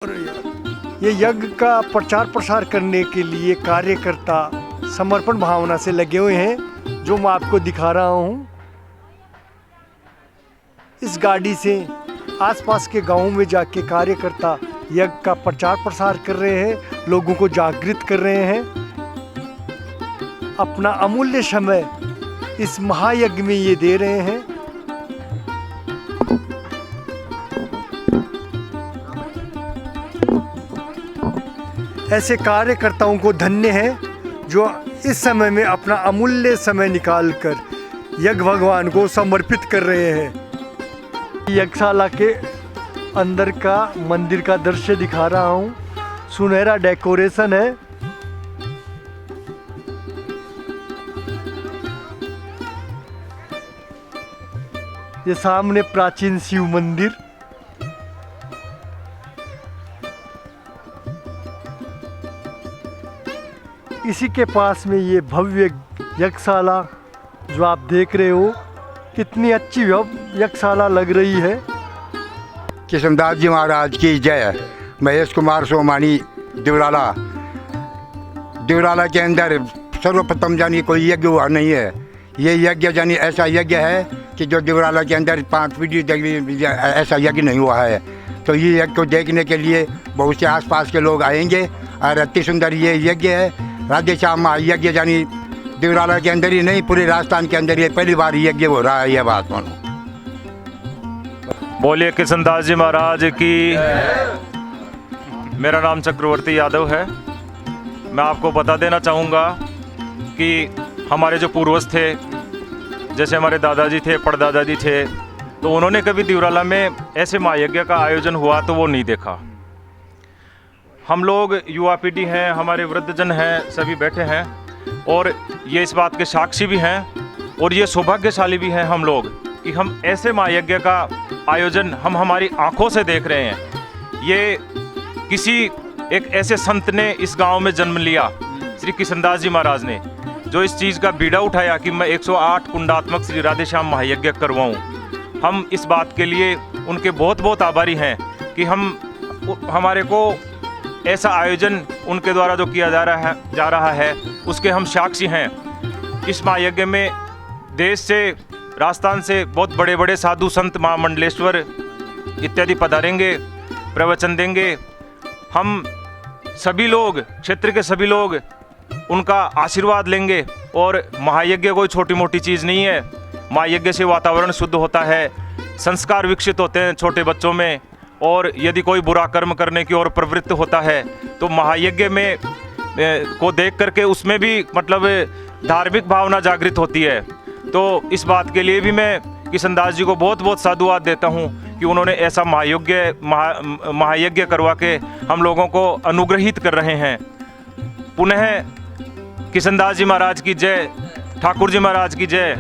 ये यज्ञ का प्रचार प्रसार करने के लिए कार्यकर्ता समर्पण भावना से लगे हुए हैं, जो मैं आपको दिखा रहा हूँ। इस गाड़ी से आसपास के गांवों में जाके कार्यकर्ता यज्ञ का प्रचार प्रसार कर रहे हैं, लोगों को जागृत कर रहे हैं। अपना अमूल्य समय इस महायज्ञ में ये दे रहे हैं। ऐसे कार्यकर्ताओं को धन्य है जो इस समय में अपना अमूल्य समय निकालकर यज्ञ भगवान को समर्पित कर रहे हैं। यज्ञशाला के अंदर का मंदिर का दृश्य दिखा रहा हूँ। सुनहरा डेकोरेशन है। ये सामने प्राचीन शिव मंदिर, इसी के पास में ये भव्य यज्ञशाला जो आप देख रहे हो, कितनी अच्छी यज्ञशाला लग रही है। किशनदास जी महाराज की जय। महेश कुमार सोमानी दिवराला के अंदर सर्वप्रथम जानी कोई यज्ञ हुआ नहीं है। ये यज्ञ जानी ऐसा यज्ञ है कि जो दिवराला के अंदर 5 पीढ़ी ऐसा यज्ञ नहीं हुआ है। तो ये यज्ञ को देखने के लिए बहुत से आसपास के लोग आएंगे और अति सुंदर ये यज्ञ है। राधे श्याम महायज्ञ जानी दिवराला के अंदर ही नहीं, पूरे राजस्थान के अंदर ये पहली बार यज्ञ हो रहा है। यह बात मानो। बोलिए किशनदास जी महाराज की। मेरा नाम चक्रवर्ती यादव है। मैं आपको बता देना चाहूँगा कि हमारे जो पूर्वज थे, जैसे हमारे दादाजी थे, परदादाजी थे, तो उन्होंने कभी दिवराला में ऐसे महायज्ञ का आयोजन हुआ तो वो नहीं देखा। हम लोग युवा पीढ़ी हैं, हमारे वृद्धजन हैं, सभी बैठे हैं और ये इस बात के साक्षी भी हैं और ये सौभाग्यशाली भी हैं हम लोग कि हम ऐसे महायज्ञ का आयोजन हम हमारी आंखों से देख रहे हैं। ये किसी एक ऐसे संत ने इस गांव में जन्म लिया, श्री किशनदास जी महाराज ने, जो इस चीज़ का बीड़ा उठाया कि मैं 108 कुंडात्मक श्री राधेश्याम महायज्ञ करवाऊँ। हम इस बात के लिए उनके बहुत बहुत आभारी हैं कि हमारे को ऐसा आयोजन उनके द्वारा जो किया जा रहा है उसके हम साक्षी हैं। इस महायज्ञ में देश से, राजस्थान से बहुत बड़े बड़े साधु संत, महामंडलेश्वर इत्यादि पधारेंगे, प्रवचन देंगे। हम सभी लोग, क्षेत्र के सभी लोग उनका आशीर्वाद लेंगे। और महायज्ञ कोई छोटी मोटी चीज़ नहीं है। महायज्ञ से वातावरण शुद्ध होता है, संस्कार विकसित होते हैं छोटे बच्चों में, और यदि कोई बुरा कर्म करने की ओर प्रवृत्त होता है तो महायज्ञ में को देख करके उसमें भी मतलब धार्मिक भावना जागृत होती है। तो इस बात के लिए भी मैं किशनदास जी को बहुत बहुत साधुवाद देता हूँ कि उन्होंने ऐसा महायज्ञ करवा के हम लोगों को अनुग्रहित कर रहे हैं। पुनः किशनदास जी महाराज की जय, ठाकुर जी महाराज की जय।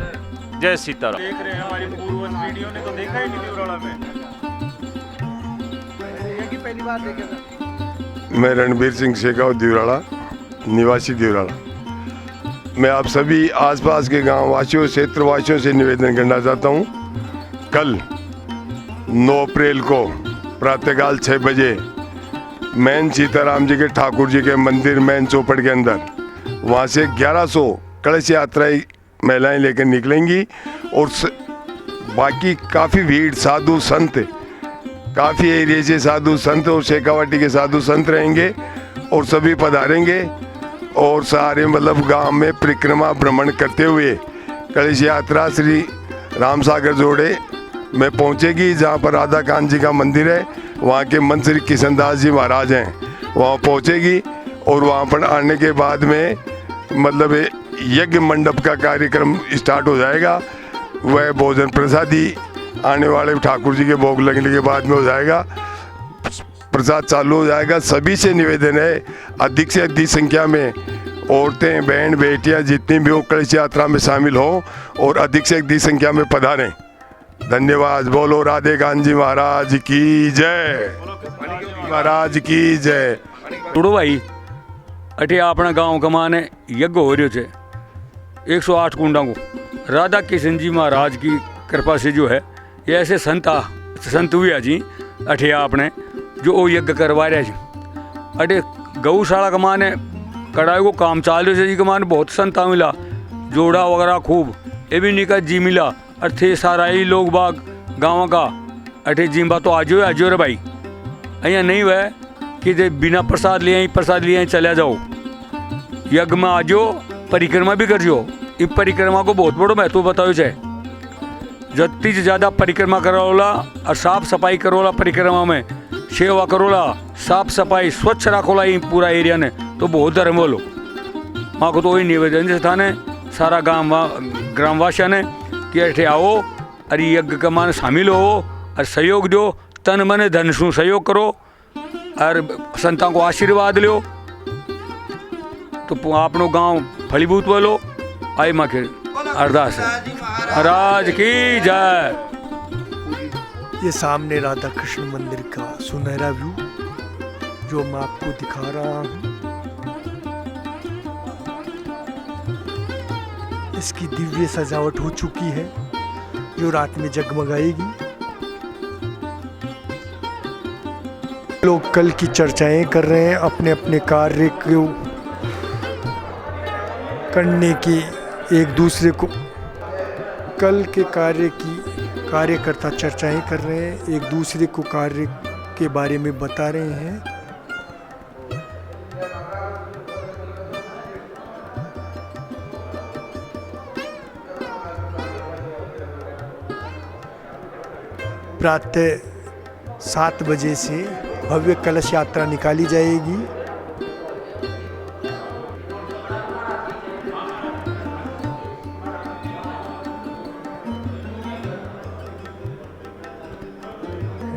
जय सीताराम। देख रहे हैं हमारी पूर्वज वीडियो ने तो देखा ही नहीं दिवराला में। पहली बार देखे था। मैं रणबीर सिंह शेखावत दिवराला, निवासी दिवराला। मैं आप सभी आसपास के गांव वासियों, क्षेत्र वासियों से निवेदन करना चाहता हूं, कल 9 अप्रैल को प्रातःकाल 6 बजे मैन सीताराम जी के ठाकुर जी के मंदिर मैन चौपड़ के अंदर, वहां से 1100 कलश यात्राएं महिलाएं लेकर निकलेंगी और बाकी काफ़ी भीड़, साधु संत, काफ़ी एरिया से साधु संत और शेखावाटी के साधु संत रहेंगे और सभी पधारेंगे और सारे मतलब गांव में परिक्रमा भ्रमण करते हुए कलश यात्रा श्री राम सागर जोड़े में पहुंचेगी, जहां पर राधा कांत जी का मंदिर है। वहां के मंत्र श्री किशनदास जी महाराज हैं, वहां पहुंचेगी और वहां पर आने के बाद में मतलब यज्ञ मंडप का कार्यक्रम स्टार्ट हो जाएगा। वह भोजन प्रसादी आने वाले ठाकुर जी के भोग लगने के बाद में हो जाएगा, प्रसाद चालू हो जाएगा। सभी से निवेदन है, अधिक से अधिक संख्या में औरतें, बहन, बेटियां जितनी भी हो कलश यात्रा में शामिल हों और अधिक से अधिक संख्या में पधारें। धन्यवाद। बोलो राधे कांत जी महाराज की जय, महाराज की जय। टूडो भाई अठे अपना गाँव कमाने यज्ञ हो रहे थे 108 कुंडा को। राधा किशन जी महाराज की कृपा से जो है ये ऐसे संत हुए जी अठे आपने जो वो यज्ञ करवा रहे हैं। अरे गौशाला का माने कढ़ाई को काम चालू से जी के माने बहुत संता मिला, जोड़ा वगैरह खूब ये भी निका जी मिला। और थे सारा ही लोग बाग गाँव का अठे जिम्बा तो आजो रे भाई, अँ नहीं वह कि बिना प्रसाद लिए चले जाओ, यज्ञ में आजो परिक्रमा भी कर जो। इस परिक्रमा को बहुत बड़ो महत्व बताओ छे, जत्ती से ज़्यादा परिक्रमा करोला और साफ सफाई करोला, परिक्रमा में सेवा करोला, साफ सफाई स्वच्छ रखोला ये पूरा एरिया ने, तो बहुत धर्म बोलो। माँ को तो वही निवेदन से था ने सारा ग्रामवासियों ने कि अठे आओ और यज्ञ का मान शामिल हो और सहयोग दो, तन मन धन सु सहयोग करो और संतां को आशीर्वाद लो, तो आपनो गांव फलीभूत बोलो। आई माँ के अरदास है, महाराज की जय। ये सामने राधा कृष्ण मंदिर का सुनहरा व्यू जो मैं आपको दिखा रहा हूँ, इसकी दिव्य सजावट हो चुकी है जो रात में जगमगाएगी। लोग कल की चर्चाएं कर रहे हैं, अपने अपने कार्य को करने की, एक दूसरे को कल के कार्यकर्ता चर्चाएं कर रहे हैं, एक दूसरे को कार्य के बारे में बता रहे हैं। प्रातः 7 बजे से भव्य कलश यात्रा निकाली जाएगी।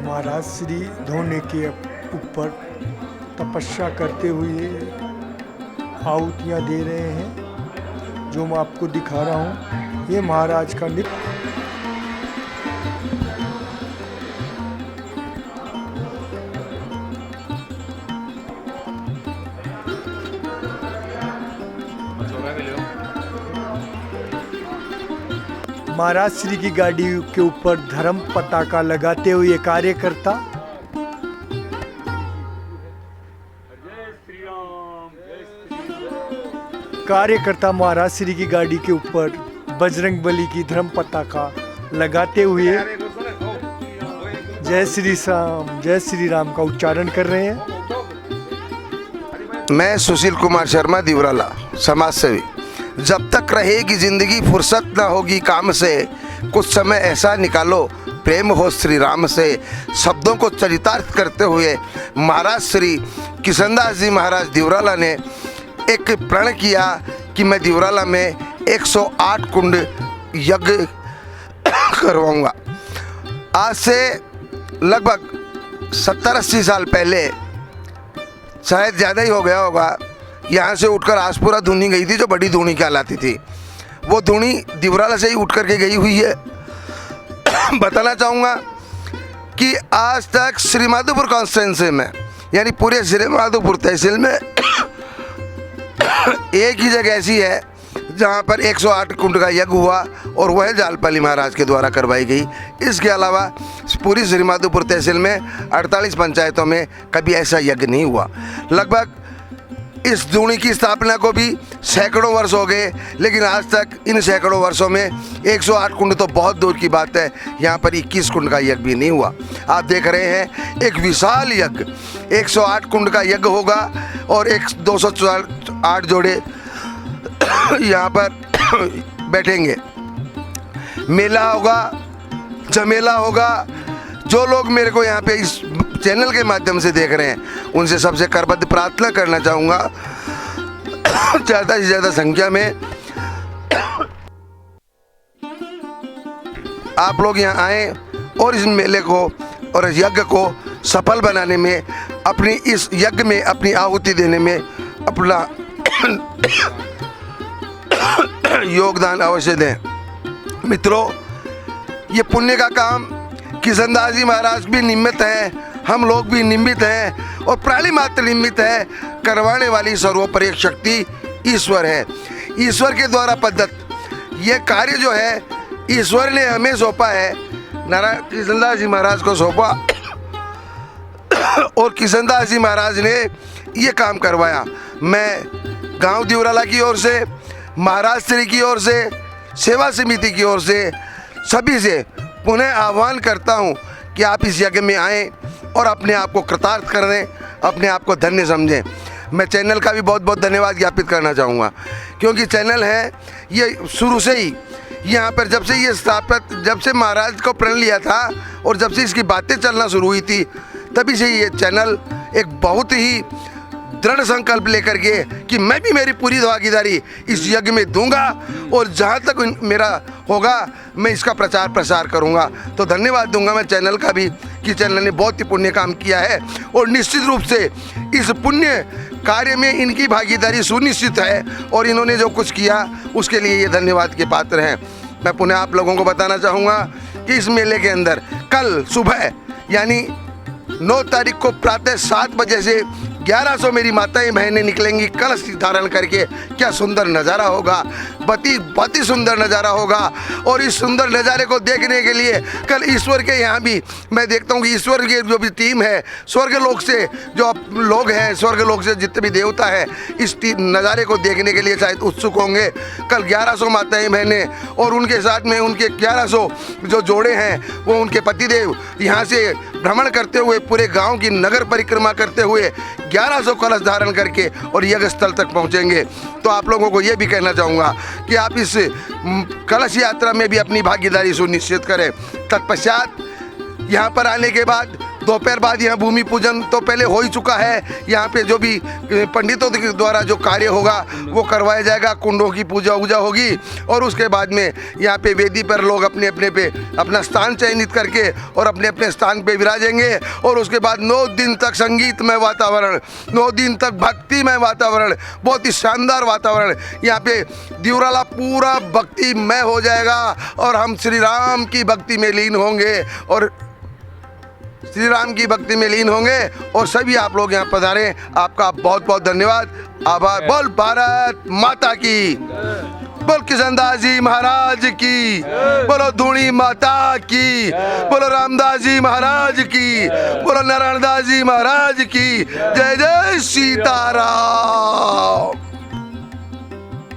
महाराज श्री धोने के ऊपर तपस्या करते हुए आहुतियाँ दे रहे हैं, जो मैं आपको दिखा रहा हूँ। ये महाराज का नृत्य महाराज श्री की गाड़ी के ऊपर धर्म पताका लगाते हुए कार्यकर्ता महाराज श्री की गाड़ी के ऊपर बजरंग बली की धर्म पताका लगाते हुए जय श्री राम का उच्चारण कर रहे हैं। मैं सुशील कुमार शर्मा दिवराला, समाज सेवी। जब तक रहेगी जिंदगी फुर्सत ना होगी काम से, कुछ समय ऐसा निकालो प्रेम हो श्री राम से। शब्दों को चरितार्थ करते हुए महाराज श्री किशनदास जी महाराज दिवराला ने एक प्रण किया कि मैं दिवराला में 108 कुंड यज्ञ करवाऊंगा। आज से लगभग 70-80 साल पहले, शायद ज़्यादा ही हो गया होगा, यहाँ से उठकर आसपुरा धूनी गई थी, जो बड़ी धूनी कहलाती थी। वो धूनी दिवराला से ही उठ करके गई हुई है। बताना चाहूँगा कि आज तक श्रीमाधोपुर कॉन्स्टिट्यूंसी में, यानी पूरे श्रीमाधोपुर तहसील में एक ही जगह ऐसी है जहाँ पर 108 कुंड का यज्ञ हुआ, और वह जालपाली महाराज के द्वारा करवाई गई। इसके अलावा पूरी श्रीमाधोपुर तहसील में 48 पंचायतों में कभी ऐसा यज्ञ नहीं हुआ। लगभग इस धूनी की स्थापना को भी सैकड़ों वर्ष हो गए, लेकिन आज तक इन सैकड़ों वर्षों में 108 कुंड तो बहुत दूर की बात है, यहाँ पर 21 कुंड का यज्ञ भी नहीं हुआ। आप देख रहे हैं एक विशाल यज्ञ, 108 कुंड का यज्ञ होगा और 208 जोड़े यहाँ पर बैठेंगे। मेला होगा, जमेला होगा। जो लोग मेरे को यहाँ पे इस चैनल के माध्यम से देख रहे हैं, उनसे सबसे करबद्ध प्रार्थना करना चाहूँगा, ज़्यादा से ज़्यादा संख्या में आप लोग यहाँ आएँ और इस मेले को और इस यज्ञ को सफल बनाने में, अपनी इस यज्ञ में अपनी आहुति देने में अपना योगदान अवश्य दें। मित्रों, ये पुण्य का काम किशनदास जी महाराज भी निमित्त हैं, हम लोग भी निमित्त हैं और प्राणी मात्र निमित्त है। करवाने वाली सर्वोपरि एक शक्ति ईश्वर है। ईश्वर के द्वारा पद्धत ये कार्य जो है ईश्वर ने हमें सौंपा है, नारायण किशनदास जी महाराज को सौंपा। और किशनदास जी महाराज ने ये काम करवाया। मैं गांव दिवराला की ओर से, महाराज श्री की ओर से, सेवा समिति की ओर से सभी से पुनः आह्वान करता हूँ कि आप इस यज्ञ में आएँ और अपने आप को कृतार्थ कर दें, अपने आप को धन्य समझें। मैं चैनल का भी बहुत बहुत धन्यवाद ज्ञापित करना चाहूँगा, क्योंकि चैनल है ये शुरू से ही यहाँ पर जब से ये स्थापित, जब से महाराज को प्रण लिया था और जब से इसकी बातें चलना शुरू हुई थी, तभी से ये चैनल एक बहुत ही दृढ़ संकल्प लेकर के कि मैं भी मेरी पूरी भागीदारी इस यज्ञ में दूंगा और जहाँ तक मेरा होगा मैं इसका प्रचार प्रसार करूंगा। तो धन्यवाद दूंगा मैं चैनल का भी कि चैनल ने बहुत ही पुण्य काम किया है और निश्चित रूप से इस पुण्य कार्य में इनकी भागीदारी सुनिश्चित है और इन्होंने जो कुछ किया उसके लिए ये धन्यवाद के पात्र हैं। मैं पुनः आप लोगों को बताना चाहूँगा कि इस मेले के अंदर कल सुबह यानी 9 तारीख को प्रातः 7 बजे से 1100 मेरी माताएं बहनें निकलेंगी कलश धारण करके। क्या सुंदर नज़ारा होगा, बहुत ही सुंदर नज़ारा होगा। और इस सुंदर नज़ारे को देखने के लिए कल ईश्वर के यहाँ भी मैं देखता हूँ कि ईश्वर की जो भी टीम है, स्वर्गलोक से जो लोग हैं, स्वर्गलोक से जितने भी देवता है, इस नज़ारे को देखने के लिए शायद उत्सुक होंगे। कल 1100 माताएं बहनें और उनके साथ में उनके 1100 जो जोड़े हैं वो उनके पतिदेव यहाँ से भ्रमण करते हुए पूरे गांव की नगर परिक्रमा करते हुए 1100 कलश धारण करके और यज्ञ स्थल तक पहुंचेंगे। तो आप लोगों को ये भी कहना चाहूँगा कि आप इस कलश यात्रा में भी अपनी भागीदारी सुनिश्चित करें। तत्पश्चात यहाँ पर आने के बाद दोपहर बाद यहाँ भूमि पूजन तो पहले हो ही चुका है। यहाँ पे जो भी पंडितों के द्वारा जो कार्य होगा वो करवाया जाएगा, कुंडों की पूजा वूजा होगी और उसके बाद में यहाँ पे वेदी पर लोग अपने अपने पे अपना स्थान चयनित करके और अपने अपने स्थान पे विराजेंगे। और उसके बाद 9 दिन तक संगीतमय वातावरण, 9 दिन तक भक्तिमय वातावरण, बहुत ही शानदार वातावरण यहाँ पे दिवराला पूरा भक्तिमय हो जाएगा और हम श्री राम की भक्ति में लीन होंगे और श्री राम की भक्ति में लीन होंगे। और सभी आप लोग यहाँ पधारे, आपका बहुत बहुत धन्यवाद, आभार। बोल भारत माता की, बोल किशनदास जी महाराज की, बोलो धूणी माता की, बोलो रामदास जी महाराज की, बोलो नारायण दास जी महाराज की। जय जय सीताराम।